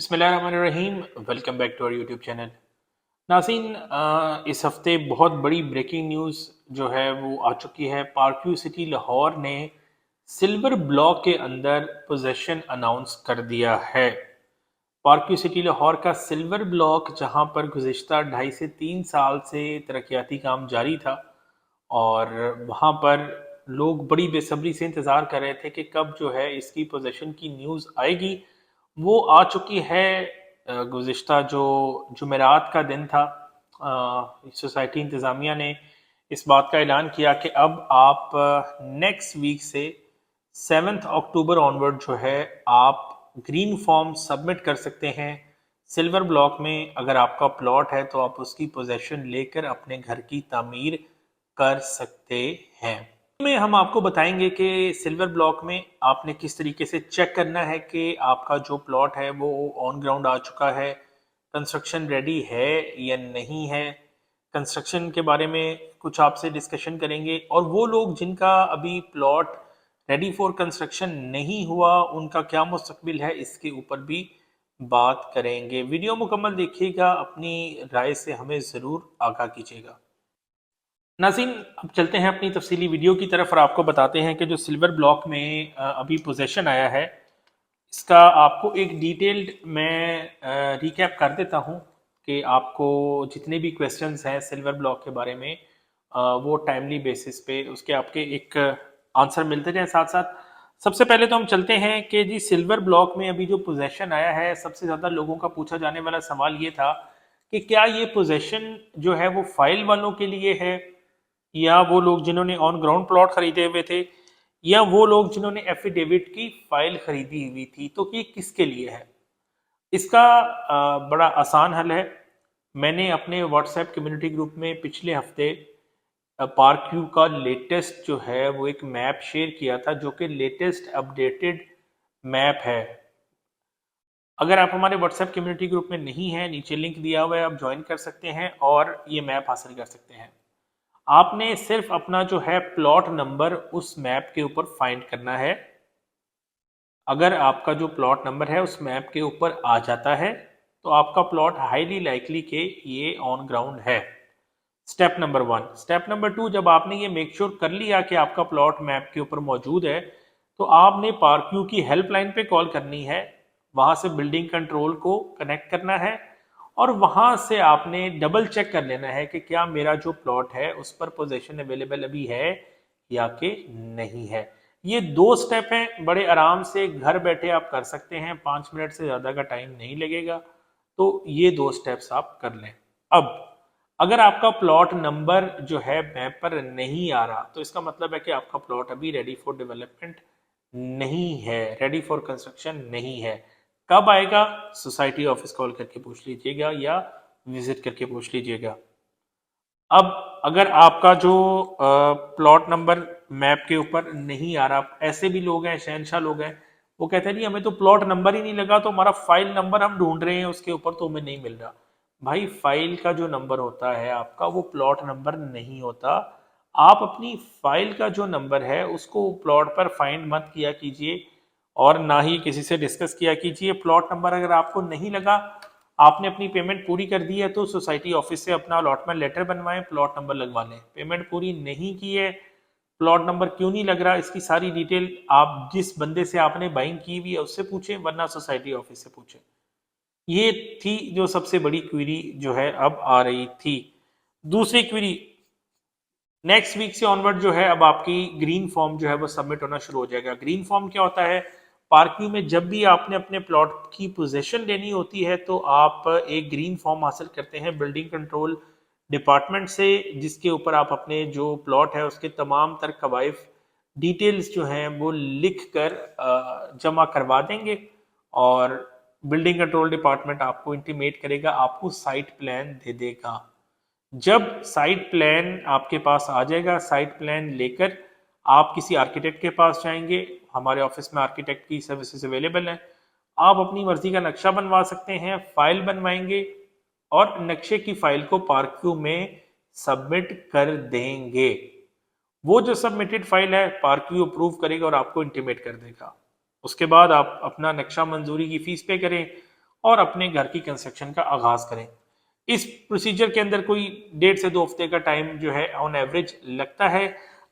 बिस्मिल्लाहिर्रहमानिर्रहीम। Welcome back to our YouTube channel. नाज़रीन, इस हफ्ते बहुत बड़ी ब्रेकिंग न्यूज़ जो है वो आ चुकी है। पार्कव्यू सिटी लाहौर ने सिल्वर ब्लॉक के अंदर पोजेशन अनाउंस कर दिया है। पार्कव्यू सिटी लाहौर का सिल्वर ब्लॉक, जहां पर गुज़िश्ता 2.5 से 3 साल से तरक्याती काम जारी था और वहां पर लोग बड़ी बेसब्री से इंतज़ार कर रहे थे कि कब जो है इसकी पोजेशन की न्यूज़ आएगी। वो आ चुकी है। गुज़िश्ता जो जुमेरात का दिन था, सोसाइटी इंतज़ामिया ने इस बात का ऐलान किया कि अब आप नेक्स्ट वीक से 7 अक्टूबर ऑनवर्ड जो है आप ग्रीन फॉर्म सबमिट कर सकते हैं। सिल्वर ब्लॉक में अगर आपका प्लॉट है तो आप उसकी पोजेशन लेकर अपने घर की तामीर कर सकते हैं। में हम आपको बताएंगे कि सिल्वर ब्लॉक में आपने किस तरीके से चेक करना है कि आपका जो प्लॉट है वो ऑन ग्राउंड आ चुका है, कंस्ट्रक्शन रेडी है या नहीं है। कंस्ट्रक्शन के बारे में कुछ आपसे डिस्कशन करेंगे और वो लोग जिनका अभी प्लॉट रेडी फॉर कंस्ट्रक्शन नहीं हुआ उनका क्या मुस्तकबिल है, इसके ऊपर भी बात करेंगे। वीडियो मुकम्मल देखिएगा, अपनी राय से हमें ज़रूर आगाह कीजिएगा। नाज़रीन, अब चलते हैं अपनी तफसीली वीडियो की तरफ और आपको बताते हैं कि जो सिल्वर ब्लॉक में अभी पोजेशन आया है, इसका आपको एक डिटेल्ड मैं रिकैप कर देता हूं कि आपको जितने भी क्वेश्चंस हैं सिल्वर ब्लॉक के बारे में वो टाइमली बेसिस पे उसके आपके एक आंसर मिलते जाएं साथ साथ। सबसे पहले तो हम चलते हैं कि जी सिल्वर ब्लॉक में अभी जो पोजेशन आया है, सबसे ज़्यादा लोगों का पूछा जाने वाला सवाल ये था कि क्या ये पोजेशन जो है वो फाइल वालों के लिए है, या वो लोग जिन्होंने ऑन ग्राउंड प्लॉट खरीदे हुए थे, या वो लोग जिन्होंने एफिडेविट की फाइल खरीदी हुई थी। तो ये किसके लिए है? इसका बड़ा आसान हल है। मैंने अपने व्हाट्सएप कम्युनिटी ग्रुप में पिछले हफ्ते पार्क व्यू का लेटेस्ट जो है वो एक मैप शेयर किया था, जो कि लेटेस्ट अपडेटेड मैप है। अगर आप हमारे व्हाट्सएप कम्युनिटी ग्रुप में नहीं है, नीचे लिंक दिया हुआ है, आप ज्वाइन कर सकते हैं और ये मैप हासिल कर सकते हैं। आपने सिर्फ अपना जो है प्लॉट नंबर उस मैप के ऊपर फाइंड करना है। अगर आपका जो प्लॉट नंबर है उस मैप के ऊपर आ जाता है तो आपका प्लॉट हाईली लाइकली के ये ऑन ग्राउंड है। Step number 1। स्टेप नंबर 2, जब आपने ये मेक श्योर कर लिया कि आपका प्लॉट मैप के ऊपर मौजूद है, तो आपने पार्कव्यू की हेल्पलाइन पे कॉल करनी है। वहां से बिल्डिंग कंट्रोल को कनेक्ट करना है और वहां से आपने डबल चेक कर लेना है कि क्या मेरा जो प्लॉट है उस पर पोजीशन अवेलेबल अभी है या कि नहीं है। ये 2 स्टेप हैं, बड़े आराम से घर बैठे आप कर सकते हैं, 5 मिनट से ज्यादा का टाइम नहीं लगेगा। तो ये 2 स्टेप्स आप कर लें। अब अगर आपका प्लॉट नंबर जो है मैप पर नहीं आ रहा तो इसका मतलब है कि आपका प्लॉट अभी रेडी फॉर डेवलपमेंट नहीं है, रेडी फॉर कंस्ट्रक्शन नहीं है। कब आएगा? सोसाइटी ऑफिस कॉल करके पूछ लीजिएगा या विजिट करके पूछ लीजिएगा। अब अगर आपका जो प्लॉट नंबर मैप के ऊपर नहीं आ रहा, ऐसे भी लोग हैं, शहनशाह लोग हैं, वो कहते हैं जी हमें तो प्लॉट नंबर ही नहीं लगा, तो हमारा फाइल नंबर हम ढूंढ रहे हैं उसके ऊपर तो हमें नहीं मिल रहा। भाई, फाइल का जो नंबर होता है आपका वो प्लॉट नंबर नहीं होता। आप अपनी फाइल का जो नंबर है उसको प्लॉट पर फाइंड मत किया कीजिए और ना ही किसी से डिस्कस किया कीजिए। प्लॉट नंबर अगर आपको नहीं लगा, आपने अपनी पेमेंट पूरी कर दी है, तो सोसाइटी ऑफिस से अपना अलॉटमेंट लेटर बनवाएं, प्लॉट नंबर लगवा लें। पेमेंट पूरी नहीं की है, प्लॉट नंबर क्यों नहीं लग रहा, इसकी सारी डिटेल आप जिस बंदे से आपने बाइंग की हुई है उससे पूछें, वरना सोसाइटी ऑफिस से पूछें। ये थी जो सबसे बड़ी क्वेरी जो है अब आ रही थी। दूसरी क्वेरी, नेक्स्ट वीक से ऑनवर्ड जो है अब आपकी ग्रीन फॉर्म जो है वो सबमिट होना शुरू हो जाएगा। ग्रीन फॉर्म क्या होता है? पार्किंग में जब भी आपने अपने प्लॉट की पोजीशन लेनी होती है तो आप एक ग्रीन फॉर्म हासिल करते हैं बिल्डिंग कंट्रोल डिपार्टमेंट से, जिसके ऊपर आप अपने जो प्लॉट है उसके तमाम तर कवायफ डिटेल्स जो हैं वो लिख कर जमा करवा देंगे और बिल्डिंग कंट्रोल डिपार्टमेंट आपको इंटीमेट करेगा, आपको साइट प्लान दे देगा। जब साइट प्लान आपके पास आ जाएगा, साइट प्लान लेकर आप किसी आर्किटेक्ट के पास जाएंगे। हमारे ऑफिस में आर्किटेक्ट की सर्विसेज अवेलेबल हैं। आप अपनी मर्जी का नक्शा बनवा सकते हैं, फाइल बनवाएंगे और नक्शे की फाइल को पार्कव्यू में सबमिट कर देंगे। वो जो सबमिटेड फाइल है पार्कव्यू अप्रूव करेगा और आपको इंटीमेट कर देगा। उसके बाद आप अपना नक्शा मंजूरी की फीस पे करें और अपने घर की कंस्ट्रक्शन का आगाज करें। इस प्रोसीजर के अंदर कोई 1.5 से 2 हफ्ते का टाइम जो है ऑन एवरेज लगता है।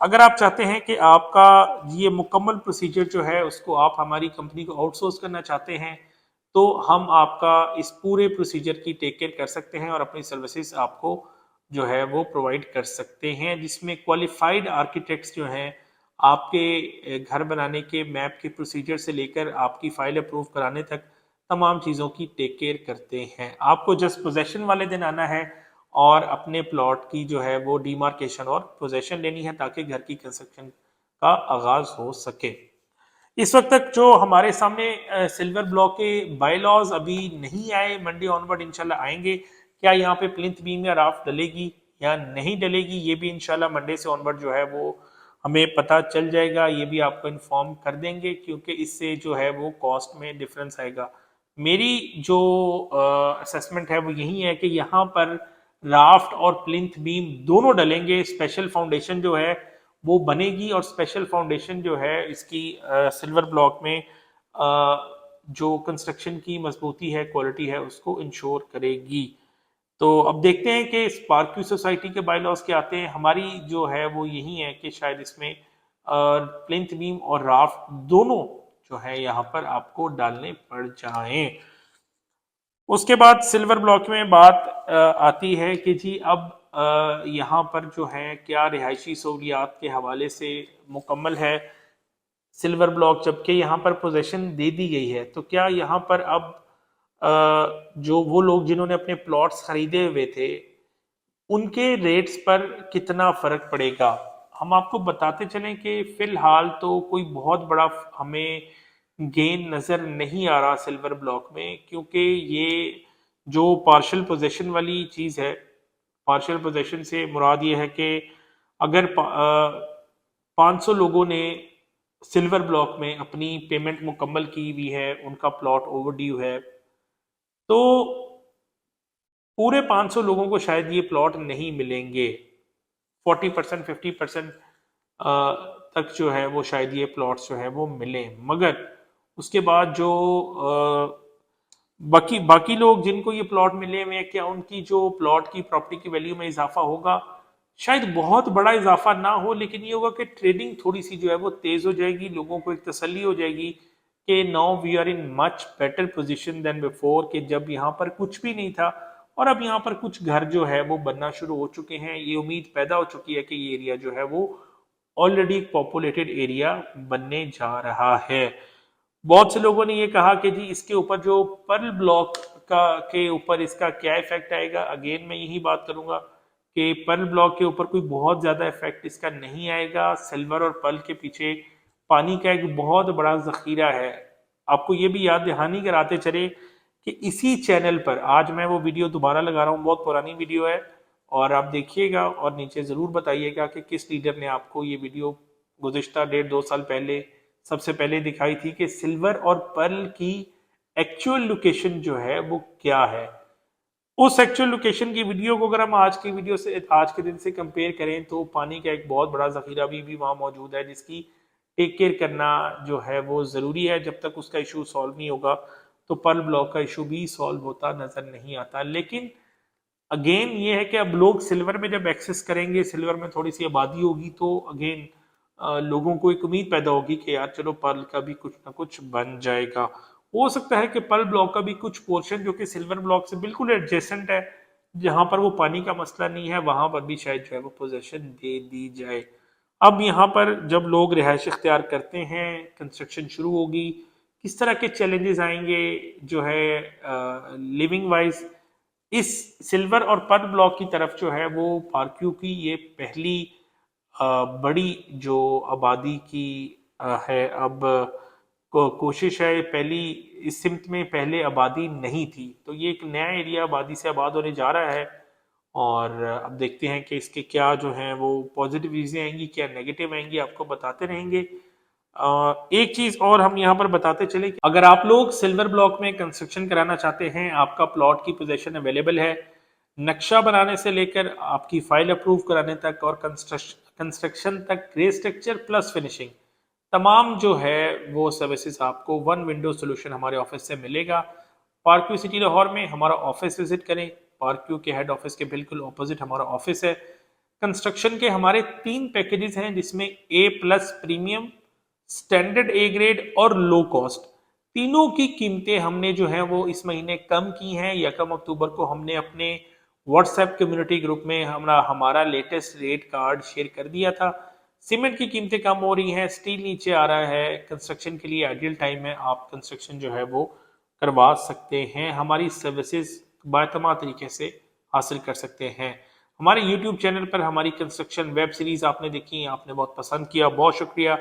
अगर आप चाहते हैं कि आपका ये मुकम्मल प्रोसीजर जो है उसको आप हमारी कंपनी को आउटसोर्स करना चाहते हैं, तो हम आपका इस पूरे प्रोसीजर की टेक केयर कर सकते हैं और अपनी सर्विसेज आपको जो है वो प्रोवाइड कर सकते हैं, जिसमें क्वालिफाइड आर्किटेक्ट्स जो हैं आपके घर बनाने के मैप के प्रोसीजर से लेकर आपकी फाइल अप्रूव कराने तक तमाम चीज़ों की टेक केयर करते हैं। आपको जस्ट पोजेशन वाले दिन आना है और अपने प्लॉट की जो है वो डिमार्केशन और पोजेशन लेनी है ताकि घर की कंस्ट्रक्शन का आगाज हो सके। इस वक्त तक जो हमारे सामने सिल्वर ब्लॉक के बाय लॉज अभी नहीं आए, मंडे ऑनवर्ड इंशाल्लाह आएंगे। क्या यहाँ पे प्लिंथ बीम या राफ्ट डलेगी या नहीं डलेगी, ये भी इंशाल्लाह मंडे से ऑनवर्ड जो है वो हमें पता चल जाएगा। ये भी आपको इन्फॉर्म कर देंगे क्योंकि इससे जो है वो कॉस्ट में डिफरेंस आएगा। मेरी जो असेसमेंट है वो यही है कि यहाँ पर राफ्ट और प्लिंथ बीम दोनों डलेंगे। स्पेशल फाउंडेशन जो है वो बनेगी और स्पेशल फाउंडेशन जो है इसकी सिल्वर ब्लॉक में जो कंस्ट्रक्शन की मजबूती है, क्वालिटी है, उसको इंश्योर करेगी। तो अब देखते हैं कि स्पार्क्यू सोसाइटी के बायलॉज क्या आते हैं। हमारी जो है वो यही है कि शायद इसमें प्लिंथ बीम और राफ्ट दोनों जो है यहाँ पर आपको डालने पड़ जाएं। उसके बाद सिल्वर ब्लॉक में बात आती है कि जी अब यहाँ पर जो है क्या रिहायशी सहूलियात के हवाले से मुकम्मल है सिल्वर ब्लॉक, जबकि यहाँ पर पोजीशन दे दी गई है, तो क्या यहाँ पर अब जो वो लोग जिन्होंने अपने प्लॉट्स खरीदे हुए थे उनके रेट्स पर कितना फर्क पड़ेगा। हम आपको बताते चलें कि फिलहाल तो कोई बहुत बड़ा हमें गेन नजर नहीं आ रहा सिल्वर ब्लॉक में, क्योंकि ये जो पार्शियल पोजीशन वाली चीज है, पार्शियल पोजीशन से मुराद ये है कि अगर 500 लोगों ने सिल्वर ब्लॉक में अपनी पेमेंट मुकम्मल की हुई है, उनका प्लॉट ओवरड्यू है, तो पूरे 500 लोगों को शायद ये प्लॉट नहीं मिलेंगे। 40% 50% तक जो है वो शायद ये प्लॉट्स जो है वो मिले, मगर उसके बाद जो बाकी बाकी लोग जिनको ये प्लॉट मिले हुए हैं, क्या उनकी जो प्लॉट की प्रॉपर्टी की वैल्यू में इजाफा होगा? शायद बहुत बड़ा इजाफा ना हो, लेकिन ये होगा कि ट्रेडिंग थोड़ी सी जो है वो तेज हो जाएगी, लोगों को एक तसल्ली हो जाएगी कि now we are in much better position than before, कि जब यहाँ पर कुछ भी नहीं था और अब यहाँ पर कुछ घर जो है वो बनना शुरू हो चुके हैं। ये उम्मीद पैदा हो चुकी है कि ये एरिया जो है वो ऑलरेडी एक पॉपुलेटेड एरिया बनने जा रहा है। बहुत से लोगों ने ये कहा कि जी इसके ऊपर जो पर्ल ब्लॉक का के ऊपर इसका क्या इफेक्ट आएगा। अगेन मैं यही बात करूंगा कि पर्ल ब्लॉक के ऊपर कोई बहुत ज्यादा इफेक्ट इसका नहीं आएगा। सिल्वर और पर्ल के पीछे पानी का एक बहुत बड़ा जखीरा है। आपको ये भी याद दहानी कराते चले कि इसी चैनल पर आज मैं वो वीडियो दोबारा लगा रहा हूँ, बहुत पुरानी वीडियो है, और आप देखिएगा और नीचे जरूर बताइएगा कि किस लीडर ने आपको ये वीडियो गुज़िश्ता 1.5-2 साल पहले सबसे पहले दिखाई थी कि सिल्वर और पर्ल की एक्चुअल लोकेशन जो है वो क्या है। उस एक्चुअल लोकेशन की वीडियो को अगर हम आज की वीडियो से आज के दिन से कंपेयर करें तो पानी का एक बहुत बड़ा जखीरा भी वहां मौजूद है, जिसकी टेक केयर करना जो है वो जरूरी है। जब तक उसका इशू सॉल्व नहीं होगा तो पर्ल ब्लॉक का इशू भी सॉल्व होता नजर नहीं आता। लेकिन अगेन ये है कि अब लोग सिल्वर में जब एक्सेस करेंगे, सिल्वर में थोड़ी सी आबादी होगी, तो अगेन लोगों को एक उम्मीद पैदा होगी कि यार चलो पर्ल का भी कुछ ना कुछ बन जाएगा। हो सकता है कि पर्ल ब्लॉक का भी कुछ पोर्शन जो कि सिल्वर ब्लॉक से बिल्कुल एडजेसेंट है, जहां पर वो पानी का मसला नहीं है, वहां पर भी शायद जो है वो पोजीशन दे दी जाए। अब यहाँ पर जब लोग रिहाइश इख्तियार करते हैं, कंस्ट्रक्शन शुरू होगी, किस तरह के चैलेंजेस आएंगे जो है लिविंग वाइज, इस सिल्वर और पर्ल ब्लॉक की तरफ जो है वो पार्क्यू की ये पहली बड़ी जो आबादी की है अब कोशिश है। पहली इस सिमत में पहले आबादी नहीं थी, तो ये एक नया एरिया आबादी से आबाद होने जा रहा है। और अब देखते हैं कि इसके क्या जो है वो पॉजिटिव चीजें आएंगी, क्या नेगेटिव आएंगी, आपको बताते रहेंगे। एक चीज और हम यहाँ पर बताते चले कि अगर आप लोग सिल्वर ब्लॉक में कंस्ट्रक्शन कराना चाहते हैं, आपका प्लॉट की पोजीशन अवेलेबल है, नक्शा बनाने से लेकर आपकी फाइल अप्रूव कराने तक और कंस्ट्रक्शन तक, ग्रे स्ट्रक्चर प्लस फिनिशिंग, तमाम जो है वो सर्विसेज आपको वन विंडो सोल्यूशन हमारे ऑफिस से मिलेगा। पार्क व्यू सिटी लाहौर में हमारा ऑफिस विजिट करें। पार्क व्यू के हेड ऑफिस के बिल्कुल ऑपोजिट हमारा ऑफिस है। कंस्ट्रक्शन के हमारे 3 पैकेजेस हैं, जिसमें A plus premium, standard A grade और लो कॉस्ट। तीनों की कीमतें हमने जो है वो इस महीने कम की हैं। 1 अक्टूबर को हमने अपने व्हाट्सएप कम्युनिटी ग्रुप में हमारा लेटेस्ट रेट कार्ड शेयर कर दिया था। सीमेंट की कीमतें कम हो रही हैं, स्टील नीचे आ रहा है, कंस्ट्रक्शन के लिए आइडियल टाइम है, आप कंस्ट्रक्शन जो है वो करवा सकते हैं। हमारी सर्विसेज बातमा तरीके से हासिल कर सकते हैं। हमारे यूट्यूब चैनल पर हमारी कंस्ट्रक्शन वेब सीरीज आपने देखी, आपने बहुत पसंद किया, बहुत शुक्रिया।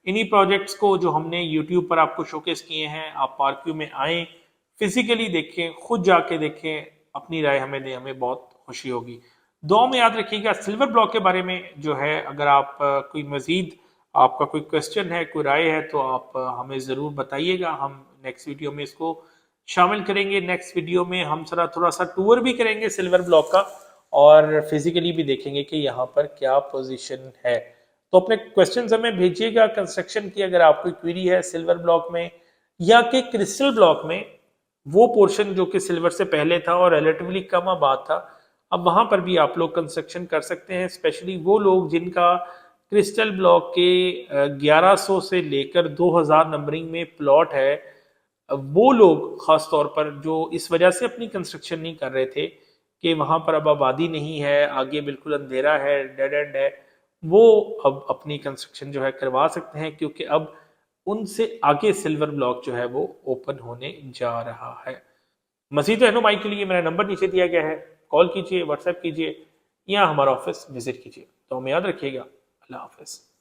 इन्हीं प्रोजेक्ट्स को जो हमने यूट्यूब पर आपको शोकेस किए हैं, आप पार्क व्यू में आएँ, फिजिकली देखें, खुद जाके देखें, अपनी राय हमें दें, हमें बहुत खुशी होगी। दुआ में याद रखिएगा सिल्वर ब्लॉक के बारे में जो है, अगर आप कोई मजीद आपका कोई क्वेश्चन है, कोई राय है, तो आप हमें ज़रूर बताइएगा। हम नेक्स्ट वीडियो में इसको शामिल करेंगे। नेक्स्ट वीडियो में हम थोड़ा सा टूर भी करेंगे सिल्वर ब्लॉक का, और फिजिकली भी देखेंगे कि यहाँ पर क्या पोजीशन है। तो अपने क्वेश्चंस हमें भेजिएगा कंस्ट्रक्शन की, अगर आपको क्वेरी है सिल्वर ब्लॉक में या कि क्रिस्टल ब्लॉक में, वो पोर्शन जो कि सिल्वर से पहले था और रिलेटिवली कम आबाद था, अब वहां पर भी आप लोग कंस्ट्रक्शन कर सकते हैं। स्पेशली वो लोग जिनका क्रिस्टल ब्लॉक के 1100 से लेकर 2000 नंबरिंग में प्लॉट है, वो लोग खास तौर पर जो इस वजह से अपनी कंस्ट्रक्शन नहीं कर रहे थे कि वहां पर अब आबादी नहीं है, आगे बिल्कुल अंधेरा है, डेड एंड है, वो अब अपनी कंस्ट्रक्शन जो है करवा सकते हैं, क्योंकि अब उनसे आगे सिल्वर ब्लॉक जो है वो ओपन होने जा रहा है। मजीद रहनुमाई के लिए मेरा नंबर नीचे दिया गया है, कॉल कीजिए, व्हाट्सएप कीजिए या हमारा ऑफिस विजिट कीजिए। तो हमें याद रखिएगा। अल्लाह हाफिज़।